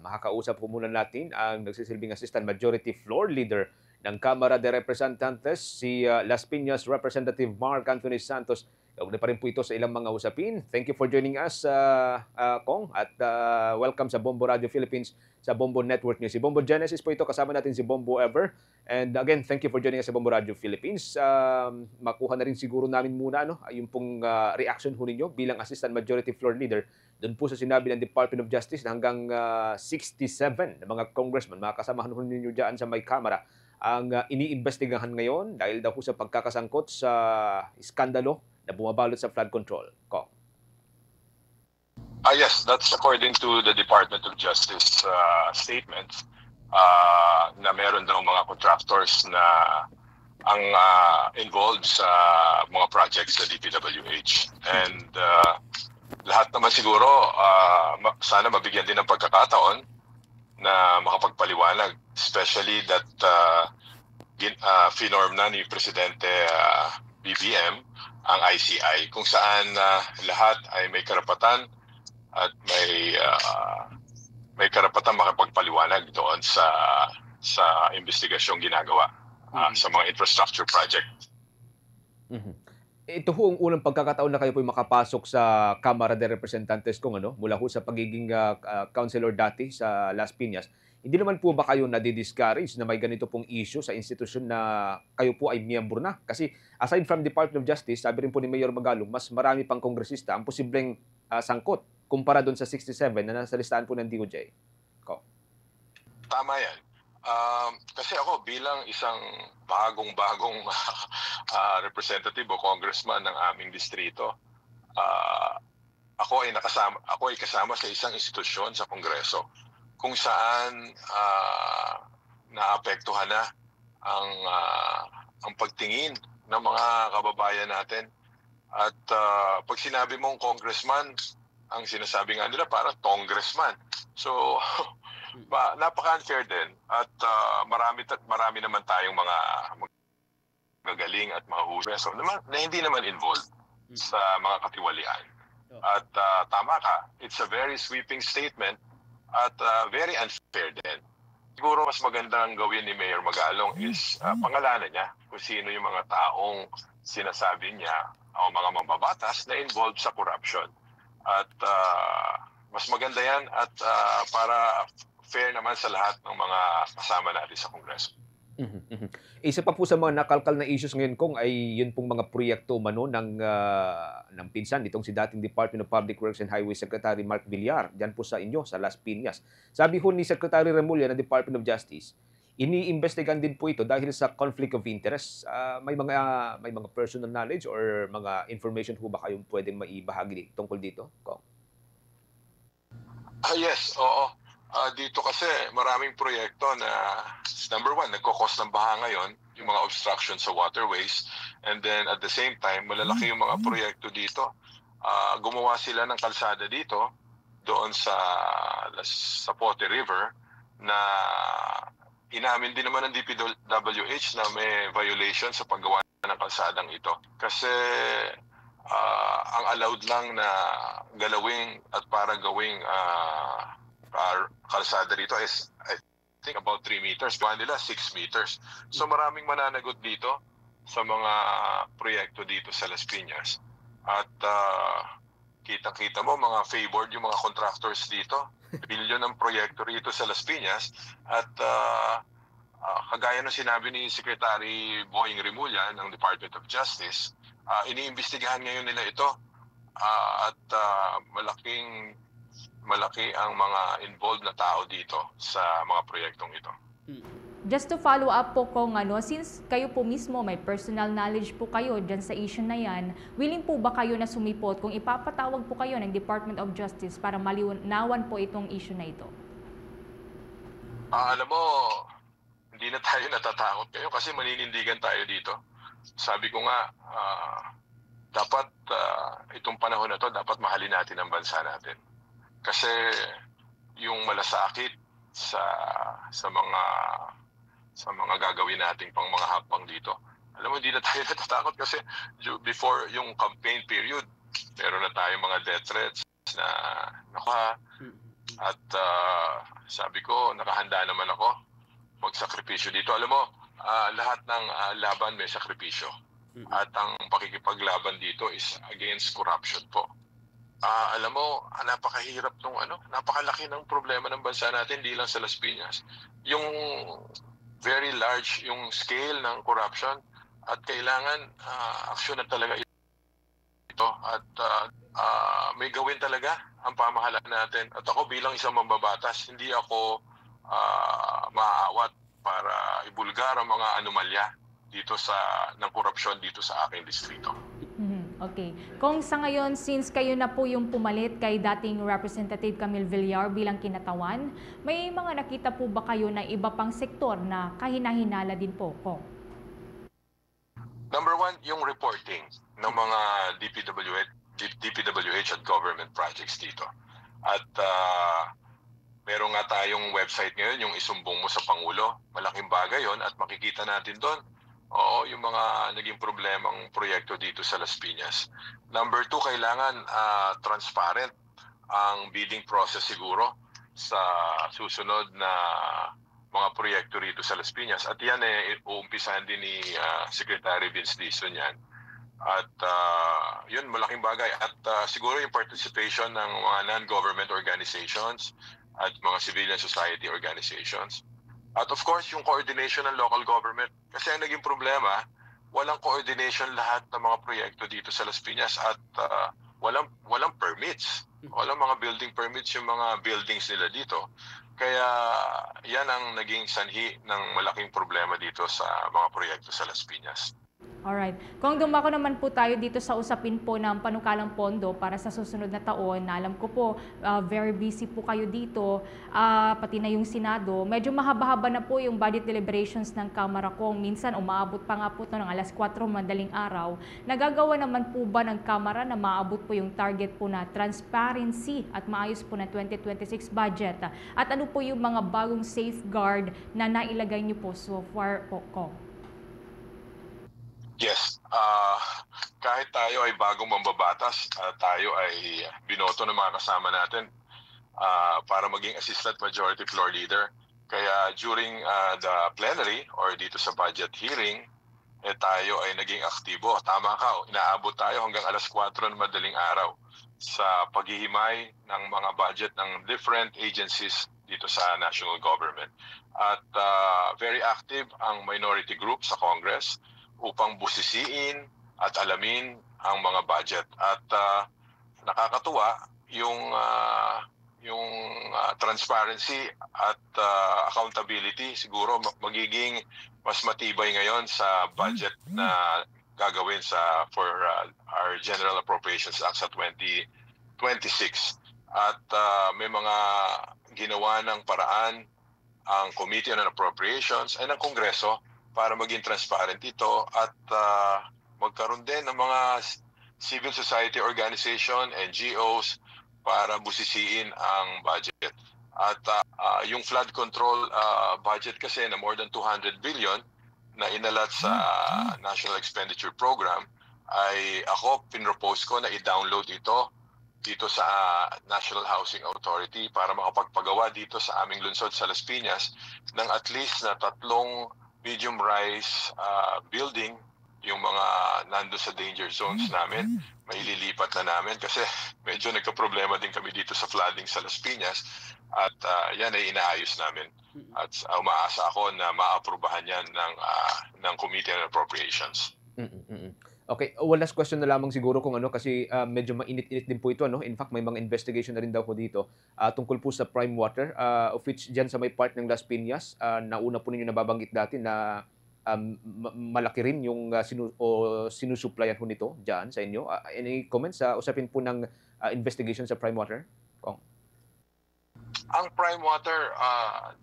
Makakausap po muna natin ang nagsisilbing Assistant Majority Floor Leader ng Kamara de Representantes, si Las Piñas Representative Mark Anthony Santos. Kaugnay pa rin po ito sa ilang mga usapin. Thank you for joining us, Kong, at welcome sa Bombo Radio Philippines, sa Bombo Network News. Si Bombo Genesis po ito, kasama natin si Bombo Ever. And again, thank you for joining us sa Bombo Radio Philippines. Makuha na rin siguro namin muna yung pong reaction ho ninyo bilang Assistant Majority Floor Leader doon po sa sinabi ng Department of Justice na hanggang 67 na mga congressman, mga kasamahan ho ninyo dyan sa may Kamara, ang iniimbestigahan ngayon dahil daw po sa pagkakasangkot sa iskandalo na bumabalot sa flood control. Kong. Yes, that's according to the Department of Justice statement na meron daw mga contractors na ang involved sa mga projects sa DPWH. And lahat naman siguro sana mabigyan din ng pagkakataon na makapagpaliwanag, especially that finorm na ni Presidente BBM ang ICI, kung saan lahat ay may karapatan at may karapatan makapagpaliwanag doon sa investigasyong ginagawa sa mga infrastructure project. Ito ho ang unang pagkakataon na kayo po makapasok sa Kamara de Representantes mula ho sa pagiging councilor dati sa Las Piñas. Hindi naman po ba kayo nadi-discourage na may ganito pong issue sa institusyon na kayo po ay miyembro na? Kasi aside from Department of Justice, sabi rin po ni Mayor Magalong, mas marami pang kongresista ang posibleng sangkot kumpara doon sa 67 na nasa listahan po ng DOJ. Tama yan. Kasi ako bilang isang bagong representative o congressman ng aming distrito, ako ay kasama sa isang institusyon sa Kongreso kung saan naapektuhan na ang pagtingin ng mga kababayan natin. At pag sinabi mong congressman, ang sinasabi nga nila parang congressman. So napaka-unfair din at marami naman tayong mga magagaling at mga husay na hindi naman involved sa mga katiwalian. At tama ka, it's a very sweeping statement at very unfair din. Siguro mas magandang gawin ni Mayor Magalong is pangalanan niya kung sino yung mga taong sinasabi niya o mga mambabatas na involved sa corruption. At mas maganda yan at para fair naman sa lahat ng mga kasama natin sa Kongreso. Isa pa po sa mga nakalkal na issues ngayon, Kong, ay yun pong mga proyekto ng pinsan itong si dating Department of Public Works and Highway Secretary Mark Villar dyan po sa inyo, sa Las Piñas. Sabi ho ni Secretary Remulla ng Department of Justice, iniimbestigahan din po ito dahil sa conflict of interest. May mga personal knowledge or mga information ho ba kayong pwedeng maibahagi tungkol dito, Kong? Yes, oo. Dito kasi maraming proyekto na, number one, nagkakos ng baha ngayon, yung mga obstruction sa waterways. And then at the same time, malalaki yung mga proyekto dito. Gumawa sila ng kalsada dito, doon sa Pote River, na inamin din naman ng DPWH na may violation sa paggawa ng kalsadang ito. Kasi ang allowed lang na galawing at para gawing kalsada dito is I think about 3 meters. Gawa nila 6 meters. So maraming mananagot dito sa mga proyekto dito sa Las Piñas. At kita-kita mo mga favored yung mga contractors dito. Bilyon ng proyekto rito sa Las Piñas. At kagaya ng sinabi ni Secretary Boying Remulla ng Department of Justice, iniimbestigahan ngayon nila ito. At malaki ang mga involved na tao dito sa mga proyektong ito. Just to follow up po kung since kayo po mismo may personal knowledge po kayo dyan sa issue na yan, willing po ba kayo na sumipot kung ipapatawag po kayo ng Department of Justice para malinawan po itong issue na ito? Alam mo, hindi na tayo natatakot kayo kasi maninindigan tayo dito. Sabi ko nga, dapat itong panahon na to, dapat mahalin natin ang bansa natin. Kasi yung malasakit sa mga gagawin nating pang mga hakbang dito. Alam mo, hindi na tayo natatakot kasi before yung campaign period, meron na tayong mga death threats na At sabi ko, nakahanda naman ako magsakripisyo dito. Alam mo, lahat ng laban may sakripisyo. At ang pakikipaglaban dito is against corruption po. Alam mo, napakahirap nung napakalaki ng problema ng bansa natin, di lang sa Las Piñas. Yung very large yung scale ng corruption at kailangan aksyon na talaga ito at may gawin talaga ang pamahalaan natin. At ako bilang isang mambabatas, hindi ako maaawat para ibulgar ang mga anomalya dito ng korupsyon dito sa aking distrito. Okay. Kung sa ngayon, since kayo na po yung pumalit kay dating Representative Camille Villar bilang kinatawan, may mga nakita po ba kayo na iba pang sektor na kahina-hinala din po, Kong? Number one, yung reporting ng mga DPWH at government projects dito. At meron nga tayong website ngayon, yung isumbong mo sa Pangulo. Malaking bagay yon at makikita natin doon. Oo, yung mga naging problemang proyekto dito sa Las Piñas. Number two, kailangan transparent ang bidding process siguro sa susunod na mga proyekto rito sa Las Piñas. At yan uumpisahan din ni Secretary Vince Dizon yan. At yun, malaking bagay. At siguro yung participation ng mga non-government organizations at mga civilian society organizations. At of course, yung coordination ng local government. Kasi ang naging problema, walang coordination lahat ng mga proyekto dito sa Las Piñas at walang permits. Walang mga building permits yung mga buildings nila dito. Kaya yan ang naging sanhi ng malaking problema dito sa mga proyekto sa Las Piñas. Alright. Kung dumako naman po tayo dito sa usapin po ng panukalang pondo para sa susunod na taon, na alam ko po, very busy po kayo dito, pati na yung Senado. Medyo mahaba-haba na po yung budget deliberations ng Kamara kung minsan umaabot pa nga po ito ng alas 4 madaling araw. Nagagawa naman po ba ng Kamara na maabot po yung target po na transparency at maayos po na 2026 budget? At ano po yung mga bagong safeguard na nailagay niyo po so far po, Kong? Yes, kahit tayo ay bagong mambabatas, tayo ay binoto ng mga kasama natin para maging assistant majority floor leader. Kaya during the plenary or dito sa budget hearing, tayo ay naging aktibo. Tama ka, inaabot tayo hanggang alas 4 ng madaling araw sa paghihimay ng mga budget ng different agencies dito sa national government. At very active ang minority group sa Congress upang busisiin at alamin ang mga budget. At nakakatuwa yung transparency at accountability siguro magiging mas matibay ngayon sa budget na gagawin for our General Appropriations Act sa 2026. At may mga ginawa ng paraan ang Committee on Appropriations ay ng Kongreso para maging transparent ito at magkaroon din ng mga civil society organization, NGOs, para busisiin ang budget. At yung flood control budget kasi na more than 200 billion na inalat sa National Expenditure Program, ay ako pinropose ko na i-download ito dito sa National Housing Authority para makapagpagawa dito sa aming lungsod sa Las Piñas ng at least na 3 medium-rise building, yung mga nando sa danger zones namin, maililipat na namin kasi medyo nagka-problema din kami dito sa flooding sa Las Piñas at yan ay inaayos namin. At umaasa ako na maaprubahan yan ng Committee on Appropriations. Okay, one last question na lamang siguro kung kasi medyo mainit-init din po ito, In fact, may mga investigation na rin daw po dito tungkol po sa prime water, of which dyan sa may part ng Las Piñas, nauna po ninyo nababanggit dati na malaki rin yung sinusuplayan po nito dyan sa inyo. Any comments sa usapin po ng investigation sa prime water? Kong? Ang prime water,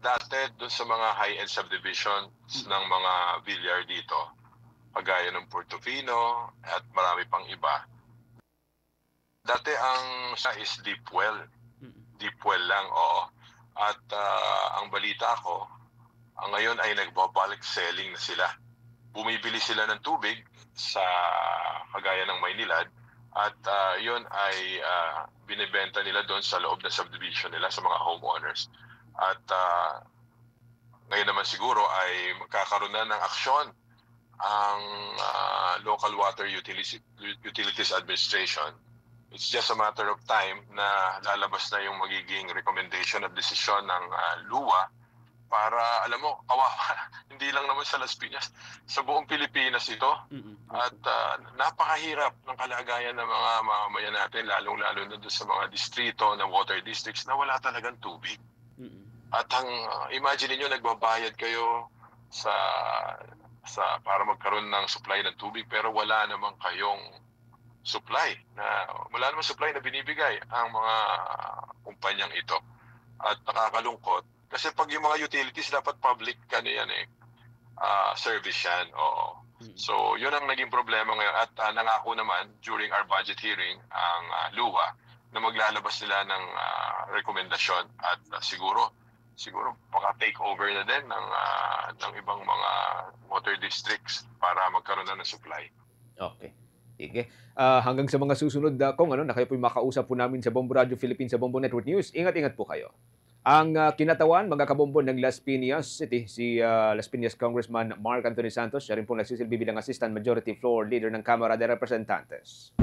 dati doon sa mga high-end subdivisions ng mga Villar dito, kagaya ng Portofino at marami pang iba. Dati ang siya is deep well. Deep well lang, oo. At ang balita ko, ngayon ay nagbabalik selling na sila. Bumibili sila ng tubig sa kagaya ng Maynilad At yun ay binibenta nila doon sa loob ng subdivision nila sa mga homeowners. At ngayon naman siguro ay magkakaroon na ng aksyon ang Local Water Utilities Administration. It's just a matter of time na lalabas na yung magiging recommendation at desisyon ng LUWA para, alam mo, kawawa, hindi lang naman sa Las Piñas, sa buong Pilipinas ito. At napakahirap ng kalagayan ng mga mamamayan natin, lalong-lalo na doon sa mga distrito na water districts na wala talagang tubig. At imagine niyo nagbabayad kayo para magkaroon ng supply ng tubig pero wala namang kayong supply na binibigay ang mga kumpanyang ito. At nakakalungkot kasi pag yung mga utilities dapat public service yan. Oo. So yun ang naging problema ngayon at nangako naman during our budget hearing ang LUWA na maglalabas sila ng rekomendasyon at siguro baka take over na din ng ibang mga water districts para magkaroon na ng supply. Okay. Sige. Hanggang sa mga susunod na kayo po makausap po namin sa Bombo Radio Philippines, sa Bombo Network News. Ingat-ingat po kayo. Ang kinatawan, mga kabombo ng Las Piñas City, si Las Piñas Congressman Mark Anthony Santos, siya rin po nagsisilbi bilang Assistant Majority Floor Leader ng Cámara de Representantes.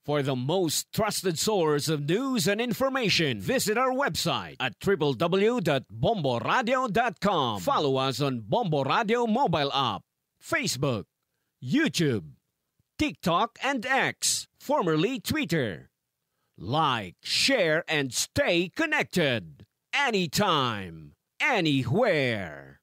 For the most trusted source of news and information, visit our website at www.bomboradio.com. Follow us on Bombo Radio mobile app, Facebook, YouTube, TikTok, and X, formerly Twitter. Like, share, and stay connected. Anytime, anywhere.